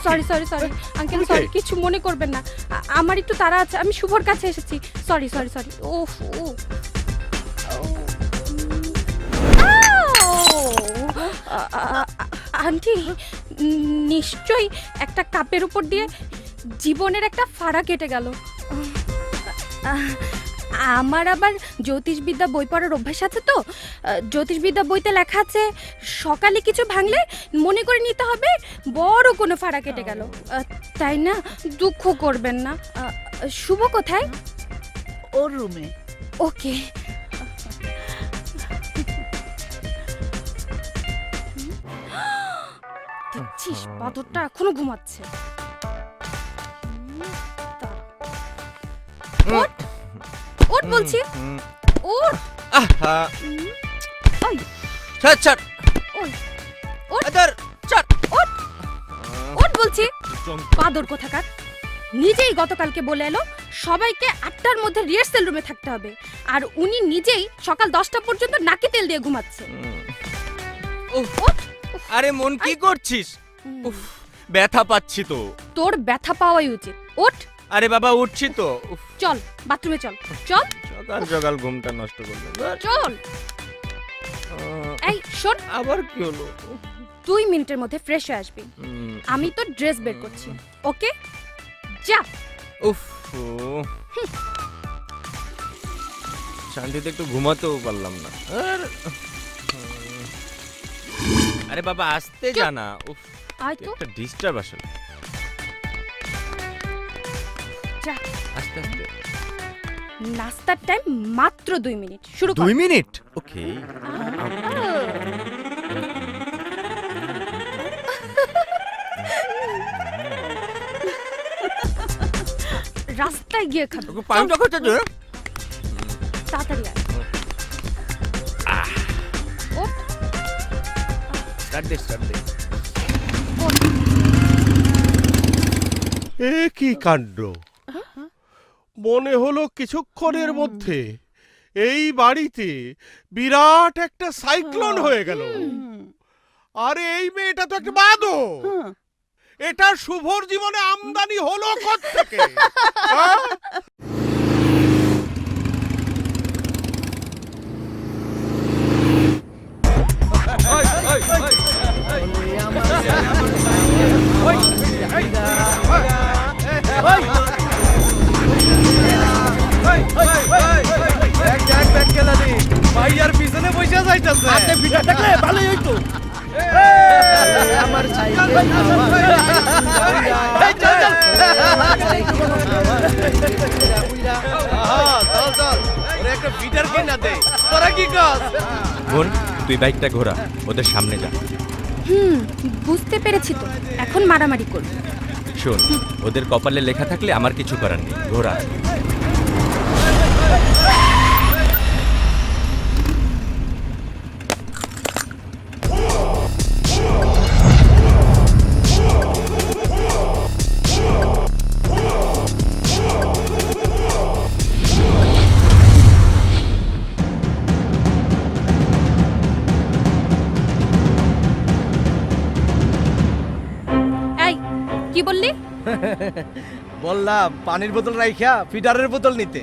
Sorry sorry sorry uncle, sorry, কিছু মনে করবেন না। আমার একটু তাড়া আছে, আমি শুভর কাছে এসেছি। Sorry sorry sorry. ওফ ও আন্টি, নিশ্চয়ই একটা কাপের উপর দিয়ে জীবনের একটা ফাড়া কেটে গেল। আমার আবার জ্যোতিষবিদ্যা বই পড়ার অভ্যাস আছে তো। জ্যোতিষবিদ্যা বইতে লেখা আছে সকালে কিছু ভাঙলে মনে করে নিতে হবে বড় কোনো ফাড়া কেটে গেল। তাই না, দুঃখ করবেন না। শুভ কোথায়? ওর রুমে। ওকে। দেখছিস বাদরটা এখনো ঘুমাচ্ছে। ওঠ ওঠ বলছি, ওঠ। ওই ছাড় ছাড় ওই ওঠ আদর ছাড় ওঠ ওঠ বলছি। বাদর কোথাকার নিজেই গতকালকে বলে এলো সবাইকে 8টার মধ্যে রিহার্সাল রুমে থাকতে হবে, আর উনি নিজেই সকাল 10টা পর্যন্ত নাকি তেল দিয়ে ঘুমাচ্ছে। ওঠ। আরে মন কি করছিস? উফ, ব্যথা পাচ্ছি তো। তোর ব্যথা পাওয়াই উচিত। ওঠ। আরে বাবা উঠছি তো। উফ, চল বাথরুমে চল, চল সকাল সকাল ঘুমটা নষ্ট করলে। চল। এই শোন, আবার কি হলো? 2 মিনিটের মধ্যে ফ্রেশ হয়ে আসবি। আমি তো ড্রেস বের করছি। ওকে যা। উফ, শান্তিতে একটু ঘুমাতেও পারলাম না। আরে বাবা আসতে জানা। উফ, আয় তো, একটা ডিস্টার্ব আসলে। যা। আস্তে আস্তে। নাস্তার টাইম মাত্র 2 মিনিট। শুরু কর। 2 মিনিট? ওকে। রাস্তায় গিয়ে খাবো। পানিটা খেতে দে। তাড়াতাড়ি আয়। ওঠ, স্টার্ট দে, স্টার্ট দে। ওঠ। এ কি কাণ্ড! মনে হলো কিছুক্ষণের মধ্যে এই বাড়িতে বিরাট একটা সাইক্লোন হয়ে গেল। আরে এই মেয়েটা তো একটা বাদর। এটা শুভর জীবনে আমদানি হলো কোত্থেকে? ভাইয়ার পিছনে বসে যাইতাছে। হাতে ভিড়া থাকলে ভালোই হইতো। আমার সাইকেল চল চল, ওরে একটা বিটার কিনা দে। তোরা কি কস? বোন তুই বাইকটা ঘোরা, ওদের সামনে যা। বুঝতে পেরেছি তো, এখন মারামারি করব। শোন, ওদের কপালে লেখা থাকলে আমার কিছু করার নেই। ঘোরা। এই কি বললি? বললাম পানির বোতল রাইখা ফিডারের বোতল নিতে।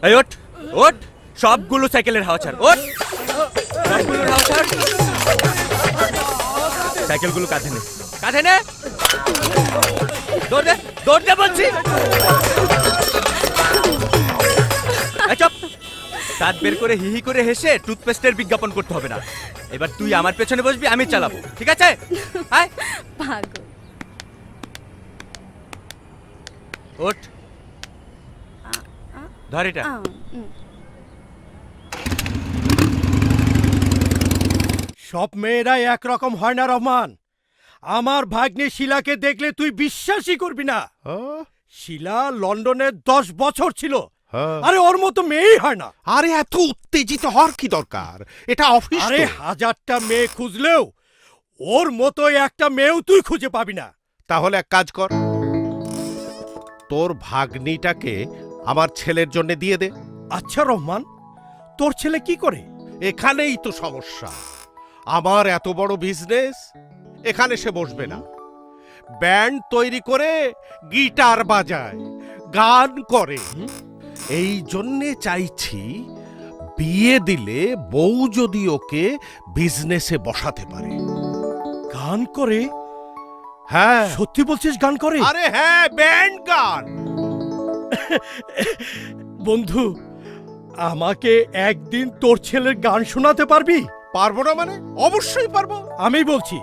এই ওঠ ওঠ, সবগুলো সাইকেলের হাওয়া ছাড়। ওঠ, সবগুলোর হাওয়া ছাড়। সাইকেলগুলো কাঁধে নে, কাঁধে নে। দৌড় দে, দৌড় দে বলছি। এই চুপ। দাঁত বের করে হিহি করে হেসে টুথপেস্টের বিজ্ঞাপন করতে হবে না। এবার তুই আমার পেছনে বসবি, আমি চালাবো, ঠিক আছে? আয় পাগল। ওঠ, ধর এটা। সব মেয়েরাই একরকম হয় না রহমান। আমার ভাগ্নে শিলাকে দেখলে তুই বিশ্বাসই করবি না। হ্যাঁ? শিলা লন্ডনে 10 বছর ছিল। হ্যাঁ। আরে ওর মতো মেয়েই হয় না। আরে এত উত্তেজিত হওয়ার কি দরকার? এটা অফিস আরে তো। 1000টা মেয়ে খুঁজলেও ওর মতোই একটা মেয়েও তুই খুঁজে পাবি না। তাহলে এক কাজ কর, তোর ভাগ্নিটাকে আমার ছেলের জন্য দিয়ে দে। আচ্ছা রহমান, তোর ছেলে কি করে? এখানেই তো সমস্যা। আমার এত বড় বিজনেস, এখানে সে বসবে না। ব্যান্ড তৈরি করে গিটার বাজায়, গান করে। এই জন্যে চাইছি বিয়ে দিলে বউ যদি ওকে বিজনেসে বসাতে পারে। গান করে? হ্যাঁ। সত্যি বলছিস গান করে? আরে হ্যাঁ, ব্যান্ড গান। বন্ধু, আমাকে একদিন তোর ছেলের গান শোনাতে পারবি? পারবো না মানে? অবশ্যই পারবো। আমি বলছি,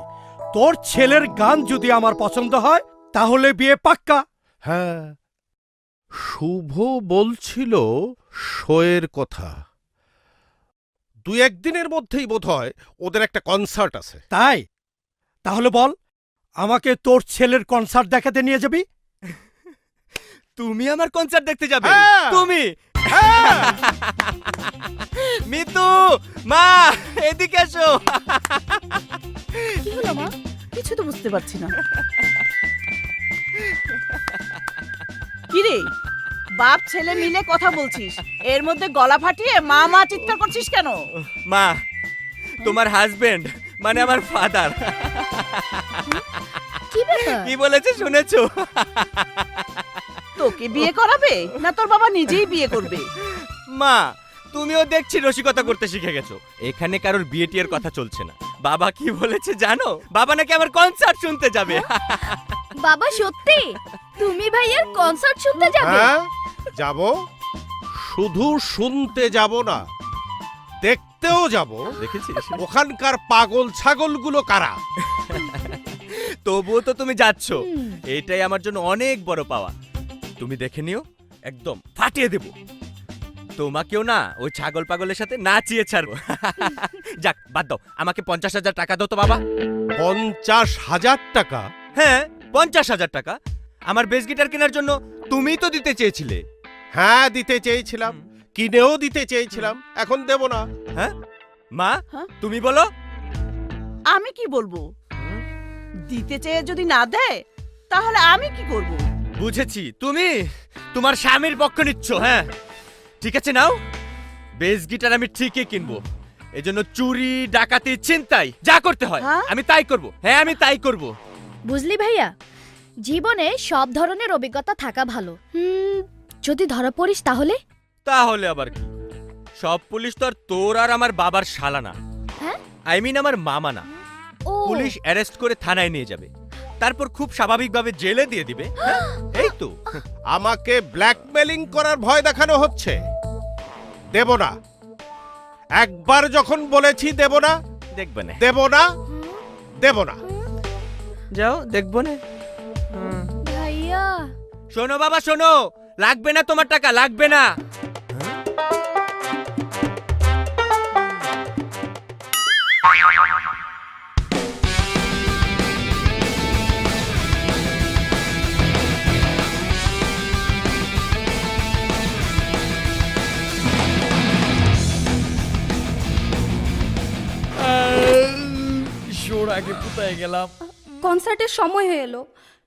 তোর ছেলের গান যদি আমার পছন্দ হয় তাহলে বিয়ে পাক্কা। হ্যাঁ, শুভ বলছিল শোয়ের কথা। 2-1 দিনের মধ্যেই বোধহয় ওদের একটা কনসার্ট আছে। তাই? তাহলে বল, আমাকে তোর ছেলের কনসার্ট দেখাতে নিয়ে যাবি? তুমি আমার কনসার্ট দেখতে যাবে? হ্যাঁ। তুমি? হ্যাঁ। মিতু, মা, এদিকে এসো। কি হলো মা? কিছু তো বুঝতে পারছি না। কি রে, বাপ ছেলে মিলে কথা বলছিস, এর মধ্যে গলা ফাটিয়ে মা মা চিৎকার করছিস কেন? মা, তোমার হাজবেন্ড মানে আমার ফাদার কি ব্যাপার? কি বলেছে শুনেছো? তোকে বিয়ে করাবে না তোর বাবা নিজেই বিয়ে করবে? মা, তুমিও দেখছি রসিকতা করতে শিখে গেছো। এখানে কারোর বিয়ে টিয়ের কথা চলছে না। বাবা কি বলেছে জানো? বাবা নাকি আমার কনসার্ট শুনতে যাবে। বাবা সত্যি? তুমি ভাইয়ের কনসার্ট শুনতে যাবে? হ্যাঁ, যাব। শুধু শুনতে যাব না, দেখতেও যাব। দেখেছিস? ওখানকার পাগল ছাগলগুলো কারা। তবুও তো তুমি যাচ্ছ, এটাই আমার জন্য অনেক বড় পাওয়া। তুমি দেখে নিও, একদম ফাটিয়ে দেব। তোমাকেও না ওই ছাগল পাগলের সাথে নাচিয়ে ছাড়বো। যাক, বাদ দাও, আমাকে 50,000 টাকা দাও তো বাবা। 50,000 টাকা? হ্যাঁ, 50,000 টাকা। আমার বেস গিটার কেনার জন্য তুমিই তো দিতে চেয়েছিলে। হ্যাঁ, দিতে চেয়েছিলাম, কিনেও দিতে চেয়েছিলাম, এখন দেব না। হ্যাঁ মা, হ্যাঁ? তুমি বলো। আমি কি বলবো? দিতে চেয়ে যদি না দেয় তাহলে আমি কি করব? বুঝেছি, তুমি তোমার স্বামীর পক্ষ নিচ্ছ। হ্যাঁ ঠিক আছে, নাও। বেস গিটার আমি ঠিকই কিনবো। এজন্য চুরি, ডাকাতি, ছিনতাই যা করতে হয় হ্যাঁ? আমি তাই করব। হ্যাঁ, আমি তাই করব। বুঝলি ভাইয়া, জীবনে সব ধরনের অভিজ্ঞতা থাকা ভালো। যদি ধরা পড়িস তাহলে? তাহলে আবার কি? সব পুলিশ তো আর তোর আর আমার বাবার শালা না। হ্যাঁ? আই মিন আমার মামা না। ও পুলিশ অ্যারেস্ট করে থানায় নিয়ে যাবে, তারপর খুব স্বাভাবিকভাবে জেলে দিয়ে দিবে। হ্যাঁ, এই তো। আমাকে ব্ল্যাকমেলিং করার ভয় দেখানো হচ্ছে। দেব না। একবার যখন বলেছি দেব না, দেখবে না। দেব না, দেব না। যাও, দেখবো না। ভাইয়া, শোনো বাবা, শোনো, লাগবে না তোমার টাকা, লাগবে না। শোর আগে কোথায় গেলাম? কনসার্টের সময় হয়ে এলো,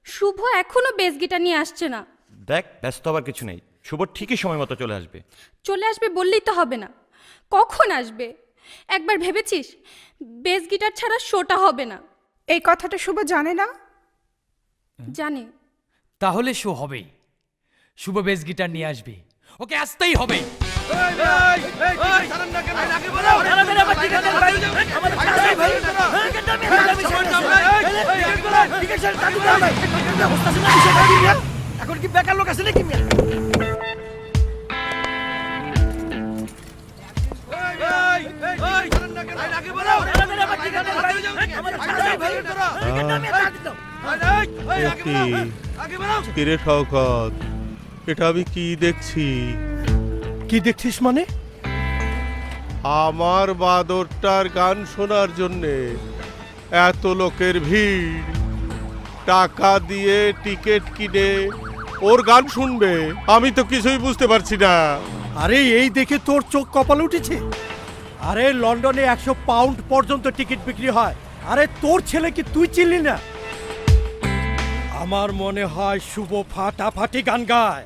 শুভ এখনো বেস গিটার নিয়ে আসছে না। দেখ, ব্যস্ত হবার কিছু নেই, শুভ ঠিকই সময় মতো চলে আসবে। চলে আসবে বললেই তো হবে না, কখন আসবে? একবার ভেবেছিস বেস গিটার ছাড়া শোটা হবে না? এই কথাটা শুভ জানে না? জানি। তাহলে শো হবেই। শুভ বেস গিটার নিয়ে আসবে, ওকে আসতেই হবে। এখন কি বেকার লোক আছে নাকি মিয়া? কিরে শওকত, এটা আমি কি দেখছি? কি দেখছিস মানে? আমার বাদরটার গান শোনার জন্যে এত লোকের ভিড়, টাকা দিয়ে টিকিট কিনে ওর গান শুনবে, আমি তো কিছুই বুঝতে পারছি না। আরে এই দেখে তোর চোখ কপালে উঠেছে? আরে লন্ডনে 100 পাউন্ড পর্যন্ত টিকিট বিক্রি হয়। আরে তোর ছেলে কি তুই চিনলি না? আমার মনে হয় শুভ ফাটাফাটি গান গায়।